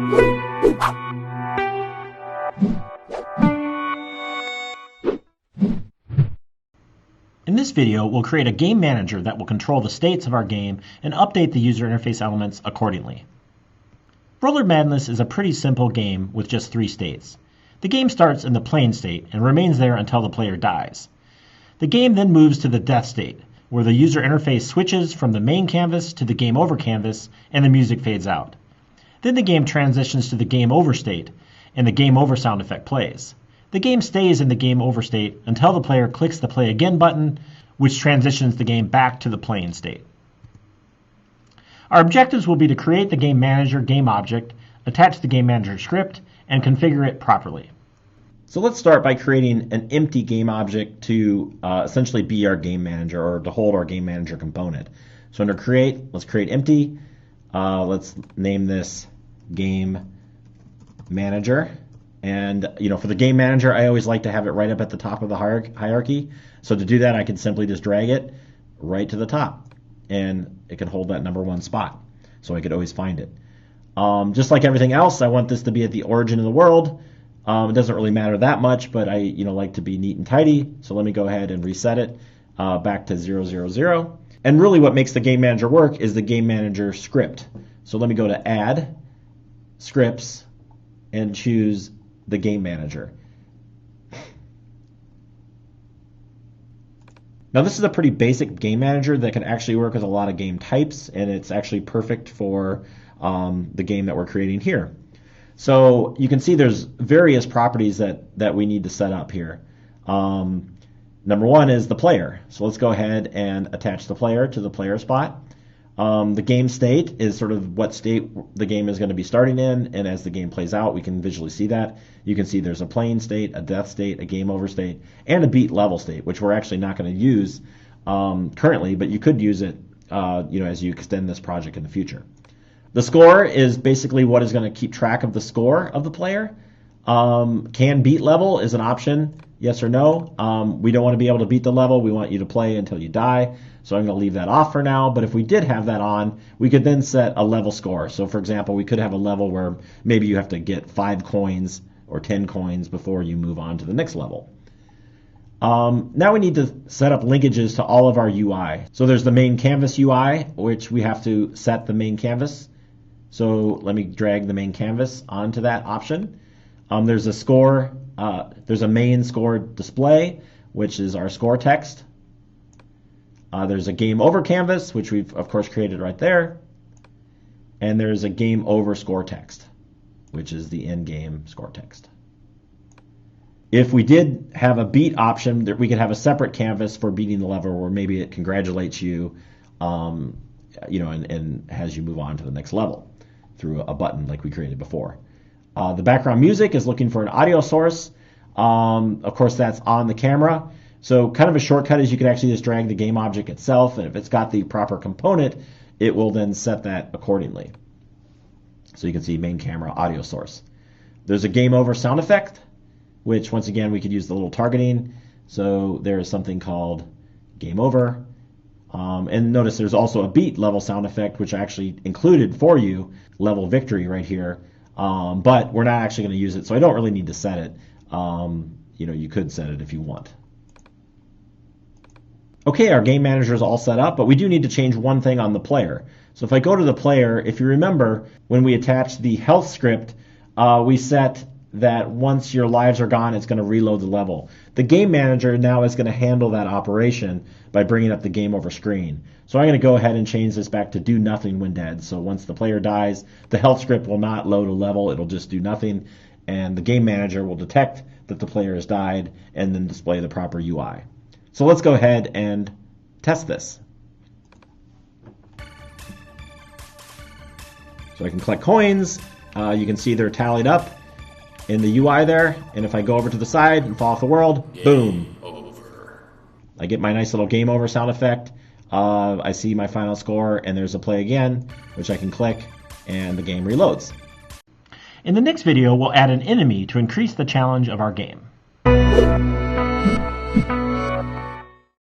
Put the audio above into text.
In this video, we'll create a game manager that will control the states of our game and update the user interface elements accordingly. Roller Madness is a pretty simple game with just 3 states. The game starts in the playing state and remains there until the player dies. The game then moves to the death state, where the user interface switches from the main canvas to the game over canvas and the music fades out. Then the game transitions to the game over state and the game over sound effect plays. The game stays in the game over state until the player clicks the play again button, which transitions the game back to the playing state. Our objectives will be to create the game manager game object, attach the game manager script, and configure it properly. So let's start by creating an empty game object to essentially be our game manager, or to hold our game manager component. So under create, let's create empty. Let's name this game manager. And for the game manager, I always like to have it right up at the top of the hierarchy. So to do that, I can simply just drag it right to the top, and it can hold that number 1 spot, so I could always find it. Just like everything else, I want this to be at the origin of the world. It doesn't really matter that much, but I like to be neat and tidy. So let me go ahead and reset it back to 0, 0, 0. And really what makes the game manager work is the game manager script. So let me go to add scripts and choose the game manager. Now this is a pretty basic game manager that can actually work with a lot of game types, and it's actually perfect for the game that we're creating here. So you can see there's various properties that we need to set up here. Number 1 is the player. So let's go ahead and attach the player to the player spot. The game state is sort of what state the game is going to be starting in, and as the game plays out, we can visually see that. You can see there's a playing state, a death state, a game over state, and a beat level state, which we're actually not going to use currently, but you could use it as you extend this project in the future. The score is basically what is going to keep track of the score of the player. Can beat level is an option, yes or no. We don't want to be able to beat the level. We want you to play until you die. So I'm going to leave that off for now. But if we did have that on, we could then set a level score. So for example, we could have a level where maybe you have to get 5 coins or 10 coins before you move on to the next level. Now we need to set up linkages to all of our UI. So there's the main canvas UI, which we have to set the main canvas. So let me drag the main canvas onto that option. There's a score, there's a main score display, which is our score text. There's a game over canvas, which we've of course created right there. And there's a game over score text, which is the end game score text. If we did have a beat option, that we could have a separate canvas for beating the level, where maybe it congratulates you, and has you move on to the next level through a button like we created before. The background music is looking for an audio source. Of course, that's on the camera. So kind of a shortcut is you can actually just drag the game object itself, and if it's got the proper component, it will then set that accordingly. So you can see main camera audio source. There's a game over sound effect, which once again we could use the little targeting. So there is something called game over. And notice there's also a beat level sound effect, which I actually included for you, level victory right here. But we're not actually going to use it, so I don't really need to set it. You could set it if you want. Okay, our game manager is all set up, but we do need to change one thing on the player. So if I go to the player, if you remember, when we attached the health script, we set that once your lives are gone, it's going to reload the level. The game manager now is going to handle that operation by bringing up the game over screen. So I'm going to go ahead and change this back to do nothing when dead. So once the player dies, the health script will not load a level. It'll just do nothing. And the game manager will detect that the player has died and then display the proper UI. So let's go ahead and test this. So I can collect coins. You can see they're tallied up in the UI there. And if I go over to the side and fall off the world, boom. Over. I get my nice little game over sound effect. I see my final score, and there's a play again, which I can click, and the game reloads. In the next video, we'll add an enemy to increase the challenge of our game.